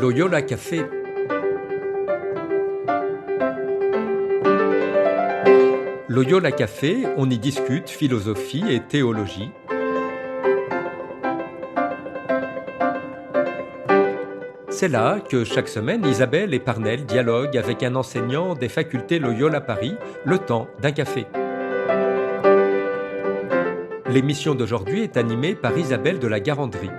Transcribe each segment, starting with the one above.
Loyola Café. Loyola Café, on y discute philosophie et théologie. C'est là que chaque semaine, Isabelle et Parnell dialoguent avec un enseignant des facultés Loyola Paris, le temps d'un café. L'émission d'aujourd'hui est animée par Isabelle de la Garandrie.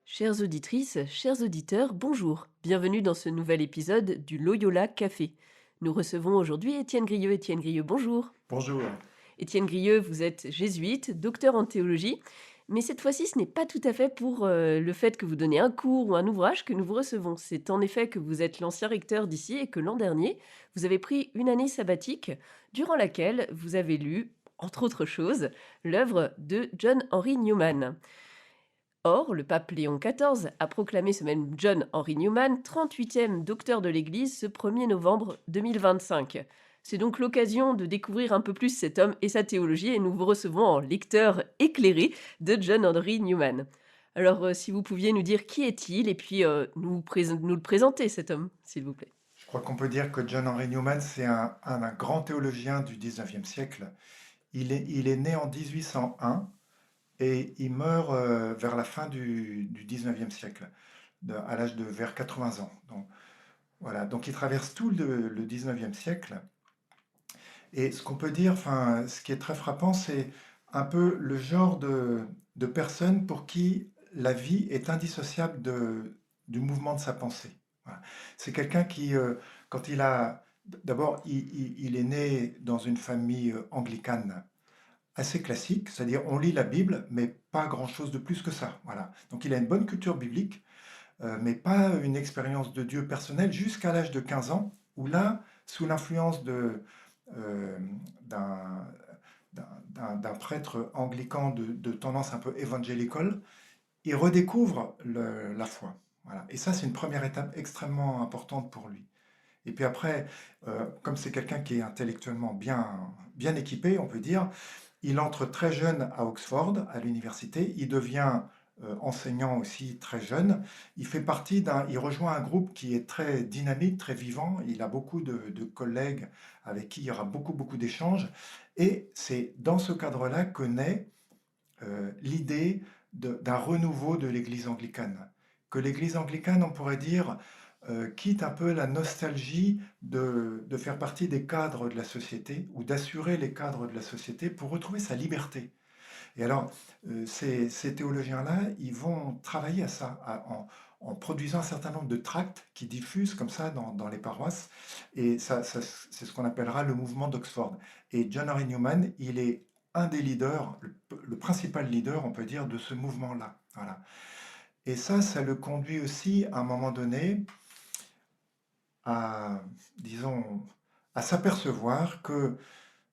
Chères auditrices, chers auditeurs, bonjour. Bienvenue dans ce nouvel épisode du Loyola Café. Nous recevons aujourd'hui Étienne Grieux. Étienne Grieux, bonjour. Bonjour. Étienne Grieux, vous êtes jésuite, docteur en théologie, mais cette fois-ci, ce n'est pas tout à fait pour le fait que vous donnez un cours ou un ouvrage que nous vous recevons. C'est en effet que vous êtes l'ancien recteur d'ici et que l'an dernier, vous avez pris une année sabbatique durant laquelle vous avez lu, entre autres choses, l'œuvre de John Henry Newman. Or, le pape Léon XIV a proclamé ce même John Henry Newman 38e docteur de l'Église ce 1er novembre 2025. C'est donc l'occasion de découvrir un peu plus cet homme et sa théologie et nous vous recevons en lecteur éclairé de John Henry Newman. Alors, si vous pouviez nous dire qui est-il et puis nous le présenter, cet homme, s'il vous plaît. Je crois qu'on peut dire que John Henry Newman, c'est un grand théologien du 19e siècle. Il est né en 1801 et il meurt vers la fin du 19e siècle, à l'âge de vers 80 ans. Donc, voilà. Donc il traverse tout le 19e siècle. Et ce qu'on peut dire, enfin, ce qui est très frappant, c'est un peu le genre de personne pour qui la vie est indissociable du mouvement de sa pensée. Voilà. C'est quelqu'un qui, quand il a... D'abord, il est né dans une famille anglicane assez classique, c'est-à-dire on lit la Bible, mais pas grand-chose de plus que ça. Voilà. Donc il a une bonne culture biblique, mais pas une expérience de Dieu personnelle jusqu'à l'âge de 15 ans, où là, sous l'influence euh, d'un d'un prêtre anglican de tendance un peu évangélicale, il redécouvre la foi. Voilà. Et ça, c'est une première étape extrêmement importante pour lui. Et puis après, comme c'est quelqu'un qui est intellectuellement bien équipé, on peut dire, il entre très jeune à Oxford, à l'université. Il devient enseignant aussi très jeune. Il rejoint un groupe qui est très dynamique, très vivant. Il a beaucoup de collègues avec qui il y aura beaucoup d'échanges. Et c'est dans ce cadre-là que naît l'idée d'un renouveau de l'Église anglicane. Que l'Église anglicane, on pourrait dire, quitte un peu la nostalgie de faire partie des cadres de la société ou d'assurer les cadres de la société pour retrouver sa liberté. Et alors, ces théologiens-là, ils vont travailler à ça, en produisant un certain nombre de tracts qui diffusent comme ça dans les paroisses. Et c'est ce qu'on appellera le mouvement d'Oxford. Et John Henry Newman, il est un des leaders, le principal leader, on peut dire, de ce mouvement-là. Voilà. Et ça le conduit aussi, à un moment donné, à, disons, à s'apercevoir que,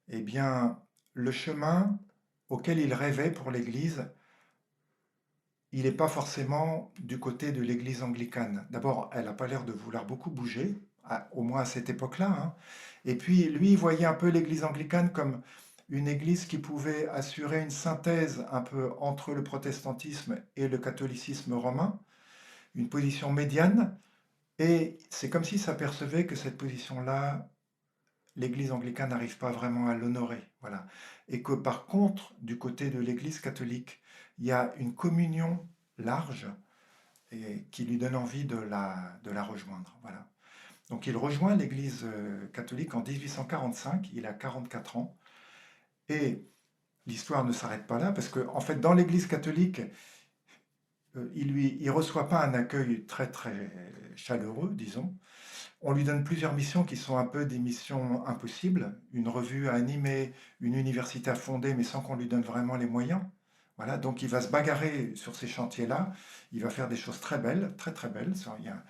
eh bien, le chemin auquel il rêvait pour l'Église, il n'est pas forcément du côté de l'Église anglicane. D'abord, elle n'a pas l'air de vouloir beaucoup bouger, au moins à cette époque-là, hein. Et puis, lui, il voyait un peu l'Église anglicane comme une Église qui pouvait assurer une synthèse un peu entre le protestantisme et le catholicisme romain, une position médiane. Et c'est comme s'il s'apercevait que cette position-là, l'Église anglicane n'arrive pas vraiment à l'honorer. Voilà. Et que par contre, du côté de l'Église catholique, il y a une communion large et qui lui donne envie de la rejoindre. Voilà. Donc il rejoint l'Église catholique en 1845, il a 44 ans, et l'histoire ne s'arrête pas là, parce qu'en fait, dans l'Église catholique, il reçoit pas un accueil très chaleureux, disons. On lui donne plusieurs missions qui sont un peu des missions impossibles. Une revue à animer, une université à fonder, mais sans qu'on lui donne vraiment les moyens. Voilà, donc il va se bagarrer sur ces chantiers-là. Il va faire des choses très belles, très belles. Il y a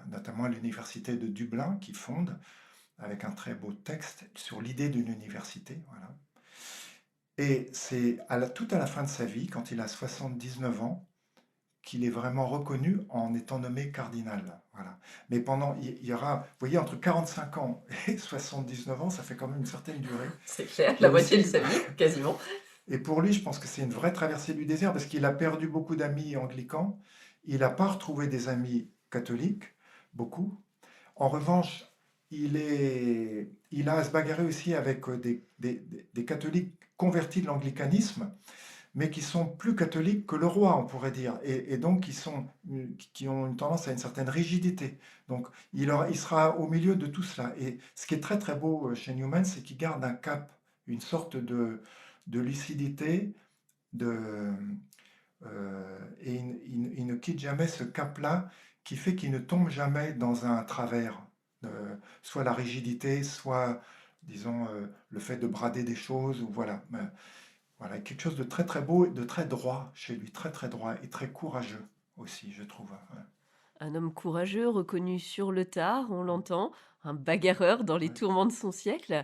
notamment l'université de Dublin qui fonde avec un très beau texte sur l'idée d'une université. Voilà. Et c'est tout à la fin de sa vie, quand il a 79 ans, qu'il est vraiment reconnu en étant nommé cardinal. Voilà. Mais il y aura, vous voyez, entre 45 ans et 79 ans, ça fait quand même une certaine durée. C'est clair, Et la moitié de aussi, sa vie, quasiment. et pour lui, je pense que c'est une vraie traversée du désert parce qu'il a perdu beaucoup d'amis anglicans. Il n'a pas retrouvé des amis catholiques, beaucoup. En revanche, il a à se bagarrer aussi avec des catholiques convertis de l'anglicanisme, mais qui sont plus catholiques que le roi, on pourrait dire, et donc qui ont une tendance à une certaine rigidité. Donc il sera au milieu de tout cela. Et ce qui est très très beau chez Newman, c'est qu'il garde un cap, une sorte de lucidité, de, et il ne quitte jamais ce cap-là qui fait qu'il ne tombe jamais dans un travers, soit la rigidité, soit, disons, le fait de brader des choses, ou voilà. Voilà, quelque chose de très très beau et de très droit chez lui, très très droit et très courageux aussi, je trouve. Ouais. Un homme courageux, reconnu sur le tard, on l'entend, un bagarreur dans les Ouais. tourments de son siècle,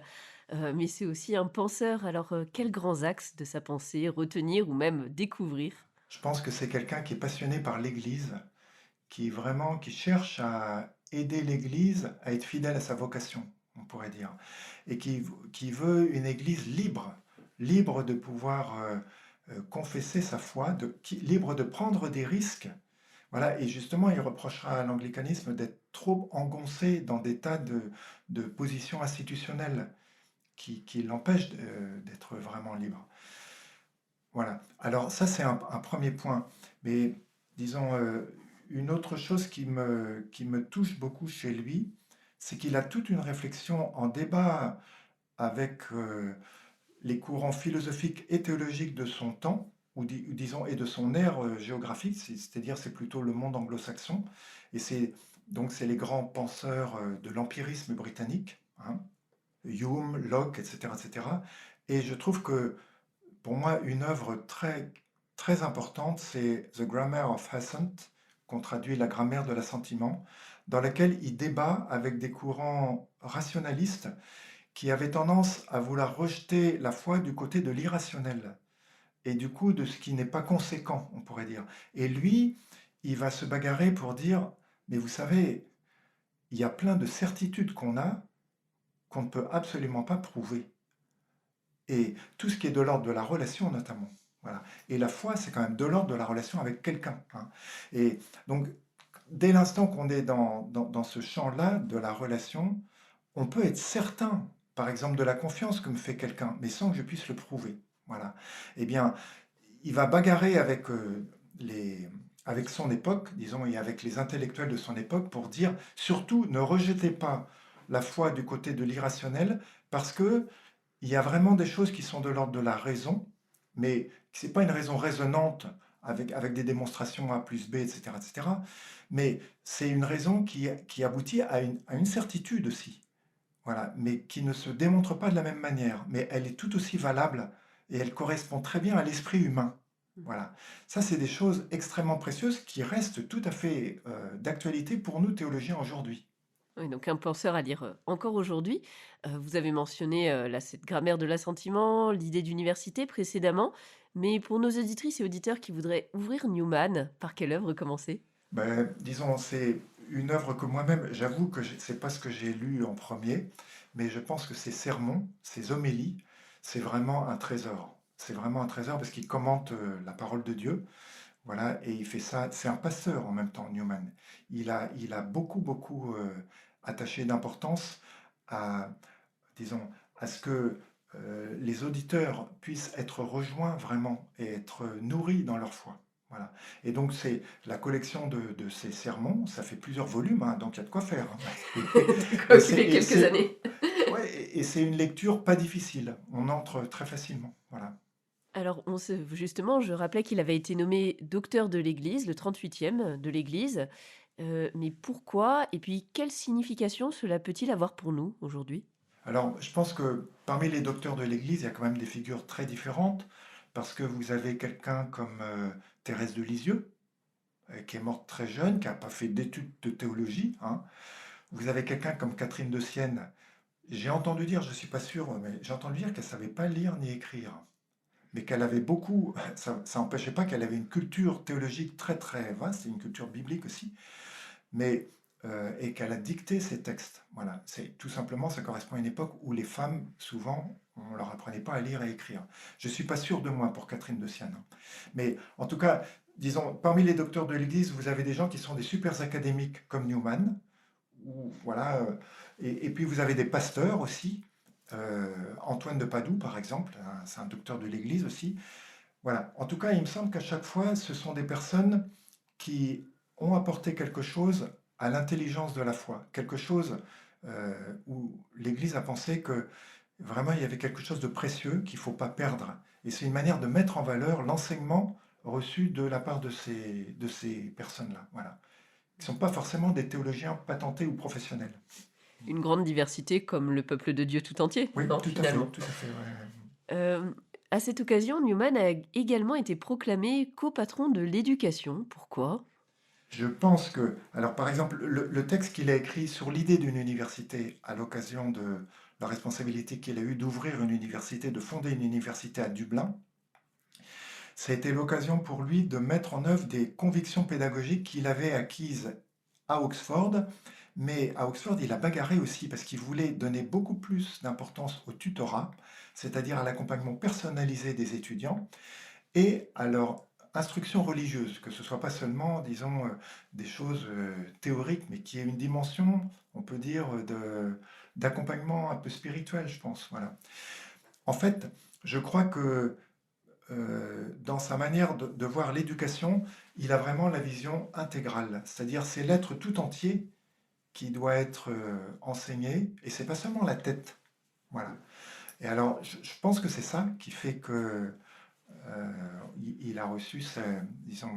mais c'est aussi un penseur. Alors, quels grands axes de sa pensée retenir ou même découvrir? Je pense que c'est quelqu'un qui est passionné par l'Église, qui cherche à aider l'Église à être fidèle à sa vocation, on pourrait dire, et qui veut une Église libre, libre de pouvoir confesser sa foi, libre de prendre des risques. Voilà, et justement, il reprochera à l'anglicanisme d'être trop engoncé dans des tas de positions institutionnelles qui l'empêchent d'être vraiment libre. Voilà. Alors ça, c'est un premier point. Mais disons, une autre chose qui me touche beaucoup chez lui, c'est qu'il a toute une réflexion en débat avec les courants philosophiques et théologiques de son temps, ou disons, et de son ère géographique, c'est-à-dire c'est plutôt le monde anglo-saxon, et c'est les grands penseurs de l'empirisme britannique, hein, Hume, Locke, etc., etc. Et cetera. Et je trouve que pour moi, une œuvre très, très importante, c'est The Grammar of Assent, qu'on traduit la grammaire de l'assentiment, dans laquelle il débat avec des courants rationalistes qui avaient tendance à vouloir rejeter la foi du côté de l'irrationnel et du coup de ce qui n'est pas conséquent, on pourrait dire. Et lui, il va se bagarrer pour dire, mais vous savez, il y a plein de certitudes qu'on a qu'on ne peut absolument pas prouver. Et tout ce qui est de l'ordre de la relation notamment. Voilà. Et la foi, c'est quand même de l'ordre de la relation avec quelqu'un. Hein. Et donc, dès l'instant qu'on est dans ce champ-là de la relation, on peut être certain, par exemple, de la confiance que me fait quelqu'un, mais sans que je puisse le prouver. Voilà. Eh bien, il va bagarrer avec son époque, disons, et avec les intellectuels de son époque pour dire, surtout, ne rejetez pas la foi du côté de l'irrationnel, parce que il y a vraiment des choses qui sont de l'ordre de la raison, mais ce n'est pas une raison raisonnante avec des démonstrations A plus B, etc., etc. Mais c'est une raison qui aboutit à une certitude aussi, voilà, mais qui ne se démontre pas de la même manière, mais elle est tout aussi valable et elle correspond très bien à l'esprit humain. Voilà. Ça, c'est des choses extrêmement précieuses qui restent tout à fait d'actualité pour nous théologiens aujourd'hui. Oui, donc un penseur à lire, encore aujourd'hui. Vous avez mentionné, là, cette grammaire de l'assentiment, l'idée d'université précédemment, mais pour nos auditrices et auditeurs qui voudraient ouvrir Newman, par quelle œuvre commencer? Ben, disons, c'est une œuvre que moi-même, j'avoue que c'est pas ce que j'ai lu en premier, mais je pense que ces sermons, ces homélies, c'est vraiment un trésor. C'est vraiment un trésor parce qu'il commente la parole de Dieu, voilà, et il fait ça. C'est un pasteur en même temps, Newman. Il a beaucoup, beaucoup attaché d'importance à, disons, à ce que les auditeurs puissent être rejoints vraiment et être nourris dans leur foi. Voilà. Et donc, c'est la collection de ces sermons, ça fait plusieurs volumes, hein, donc il y a de quoi faire. Hein. De quoi Et occuper quelques années. ouais, et c'est une lecture pas difficile. On entre très facilement. Voilà. Alors, justement, je rappelais qu'il avait été nommé docteur de l'Église, le 38e de l'Église. Mais pourquoi? Et puis, quelle signification cela peut-il avoir pour nous aujourd'hui? Alors, je pense que parmi les docteurs de l'Église, il y a quand même des figures très différentes, parce que vous avez quelqu'un comme Thérèse de Lisieux, qui est morte très jeune, qui n'a pas fait d'études de théologie. Hein. Vous avez quelqu'un comme Catherine de Sienne. J'ai entendu dire, je ne suis pas sûr, mais j'ai entendu dire qu'elle ne savait pas lire ni écrire. mais qu'elle avait beaucoup, ça n'empêchait pas qu'elle avait une culture théologique très très vaste, et une culture biblique aussi, mais et qu'elle a dicté ses textes. Voilà, c'est tout simplement, ça correspond à une époque où les femmes, souvent, on leur apprenait pas à lire et écrire. Je suis pas sûr de moi pour Catherine de Sienne, hein. Mais en tout cas, disons, parmi les docteurs de l'Église, vous avez des gens qui sont des super académiques comme Newman, ou voilà, et puis vous avez des pasteurs aussi. Antoine de Padoue, par exemple, hein, c'est un docteur de l'Église aussi. Voilà. En tout cas, il me semble qu'à chaque fois, ce sont des personnes qui ont apporté quelque chose à l'intelligence de la foi, quelque chose où l'Église a pensé que vraiment il y avait quelque chose de précieux qu'il ne faut pas perdre. Et c'est une manière de mettre en valeur l'enseignement reçu de la part de ces personnes-là. Voilà. Ils ne sont pas forcément des théologiens patentés ou professionnels. Une grande diversité comme le peuple de Dieu tout entier, Oui, non, tout à fait, finalement. tout à fait. Ouais. À cette occasion, Newman a également été proclamé copatron de l'éducation. Pourquoi? Je pense que, alors par exemple, le texte qu'il a écrit sur l'idée d'une université à l'occasion de la responsabilité qu'il a eue d'ouvrir une université, de fonder une université à Dublin, ça a été l'occasion pour lui de mettre en œuvre des convictions pédagogiques qu'il avait acquises à Oxford, mais à Oxford, il a bagarré aussi parce qu'il voulait donner beaucoup plus d'importance au tutorat, c'est-à-dire à l'accompagnement personnalisé des étudiants, et à leur instruction religieuse, que ce soit pas seulement, disons, des choses théoriques, mais qui ait une dimension, on peut dire, d'accompagnement un peu spirituel, je pense. Voilà. En fait, je crois que dans sa manière de voir l'éducation, il a vraiment la vision intégrale, c'est-à-dire c'est l'être tout entier qui doit être enseigné, et c'est pas seulement la tête. Voilà. Et alors, je pense que c'est ça qui fait que il a reçu, disons,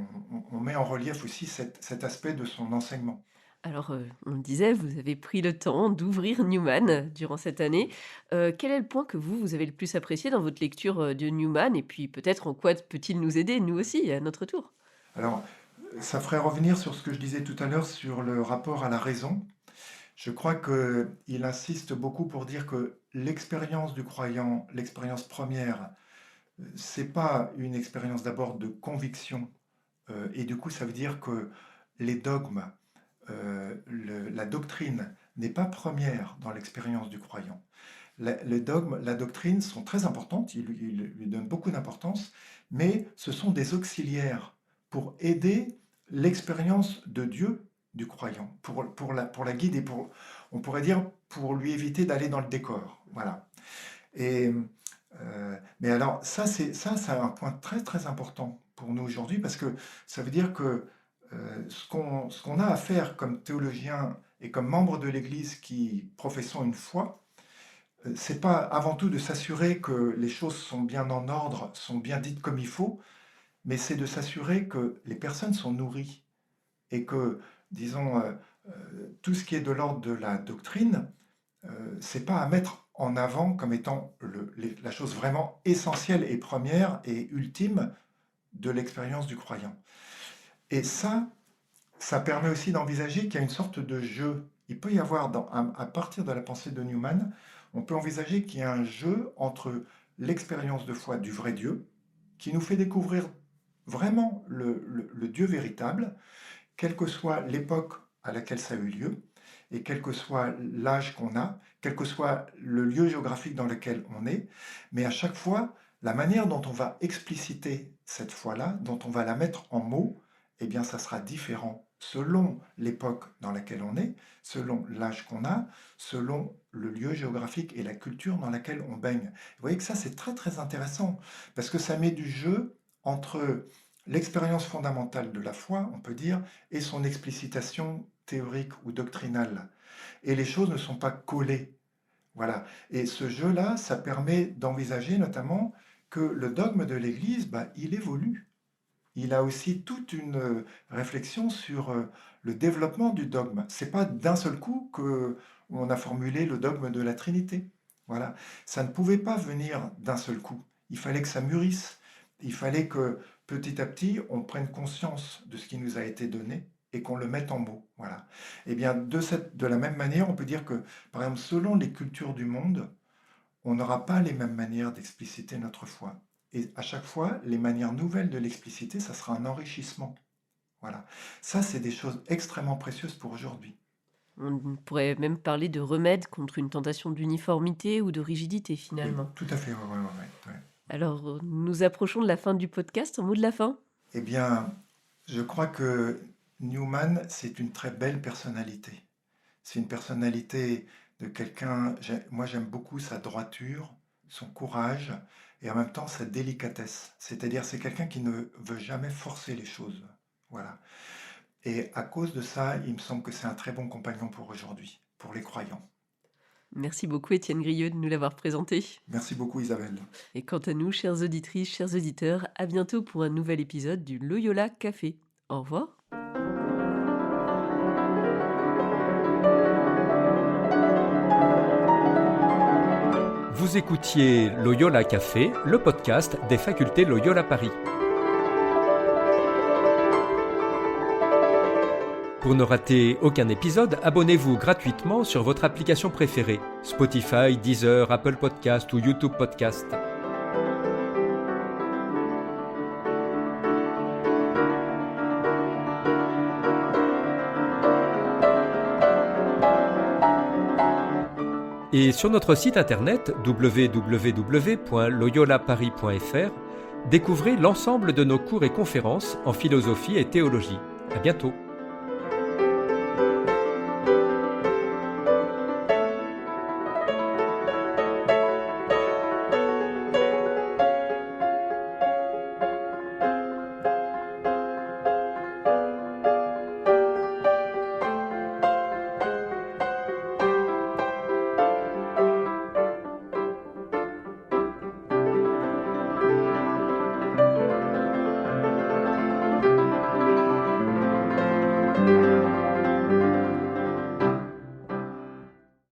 on met en relief aussi cet aspect de son enseignement. Alors, on le disait, vous avez pris le temps d'ouvrir Newman durant cette année. Quel est le point que vous avez le plus apprécié dans votre lecture, de Newman? Et puis peut-être en quoi peut-il nous aider, nous aussi, à notre tour? Alors, ça ferait revenir sur ce que je disais tout à l'heure sur le rapport à la raison. Je crois qu'il insiste beaucoup pour dire que l'expérience du croyant, l'expérience première, c'est pas une expérience d'abord de conviction, et du coup, ça veut dire que les dogmes, la doctrine n'est pas première dans l'expérience du croyant. Les dogmes, la doctrine sont très importantes, il lui donne beaucoup d'importance, mais ce sont des auxiliaires pour aider l'expérience de Dieu du croyant, pour la guider, on pourrait dire pour lui éviter d'aller dans le décor. Voilà. Et, mais alors, ça, c'est un point très très important pour nous aujourd'hui, parce que ça veut dire que ce qu'on a à faire comme théologien et comme membre de l'Église qui professons une foi, c'est pas avant tout de s'assurer que les choses sont bien en ordre, sont bien dites comme il faut, mais c'est de s'assurer que les personnes sont nourries et que, disons, tout ce qui est de l'ordre de la doctrine, c'est pas à mettre en avant comme étant la chose vraiment essentielle et première et ultime de l'expérience du croyant. Et ça permet aussi d'envisager qu'il y a une sorte de jeu. Il peut y avoir, à partir de la pensée de Newman, on peut envisager qu'il y a un jeu entre l'expérience de foi du vrai Dieu, qui nous fait découvrir vraiment le Dieu véritable, quelle que soit l'époque à laquelle ça a eu lieu, et quel que soit l'âge qu'on a, quel que soit le lieu géographique dans lequel on est, mais à chaque fois, la manière dont on va expliciter cette foi-là, dont on va la mettre en mots, eh bien, ça sera différent selon l'époque dans laquelle on est, selon l'âge qu'on a, selon le lieu géographique et la culture dans laquelle on baigne. Vous voyez que ça, c'est très très intéressant, parce que ça met du jeu entre l'expérience fondamentale de la foi, on peut dire, et son explicitation théorique ou doctrinale. Et les choses ne sont pas collées. Voilà. Et ce jeu-là, ça permet d'envisager notamment que le dogme de l'Église, bah, il évolue. Il a aussi toute une réflexion sur le développement du dogme. C'est pas d'un seul coup que on a formulé le dogme de la Trinité. Voilà. Ça ne pouvait pas venir d'un seul coup. Il fallait que ça mûrisse. Il fallait que petit à petit, on prenne conscience de ce qui nous a été donné et qu'on le mette en mots. Voilà. Eh bien, de la même manière, on peut dire que, par exemple, selon les cultures du monde, on n'aura pas les mêmes manières d'expliciter notre foi. Et à chaque fois, les manières nouvelles de l'expliciter, ça sera un enrichissement. Voilà. Ça, c'est des choses extrêmement précieuses pour aujourd'hui. On pourrait même parler de remède contre une tentation d'uniformité ou de rigidité, Oui, finalement. tout à fait. Ouais. Alors, nous approchons de la fin du podcast. Un mot de la fin? Eh bien, je crois que Newman, c'est une très belle personnalité. C'est une personnalité de quelqu'un, moi j'aime beaucoup sa droiture, son courage et en même temps sa délicatesse. C'est-à-dire c'est quelqu'un qui ne veut jamais forcer les choses. Voilà. Et à cause de ça, il me semble que c'est un très bon compagnon pour aujourd'hui, pour les croyants. Merci beaucoup, Étienne Grieux, de nous l'avoir présenté. Merci beaucoup Isabelle. Et quant à nous, chères auditrices, chers auditeurs, à bientôt pour un nouvel épisode du Loyola Café. Au revoir. Vous écoutiez Loyola Café, le podcast des facultés Loyola Paris. Pour ne rater aucun épisode, abonnez-vous gratuitement sur votre application préférée, Spotify, Deezer, Apple Podcast ou YouTube Podcast. Et sur notre site internet www.loyolaparis.fr, découvrez l'ensemble de nos cours et conférences en philosophie et théologie. À bientôt.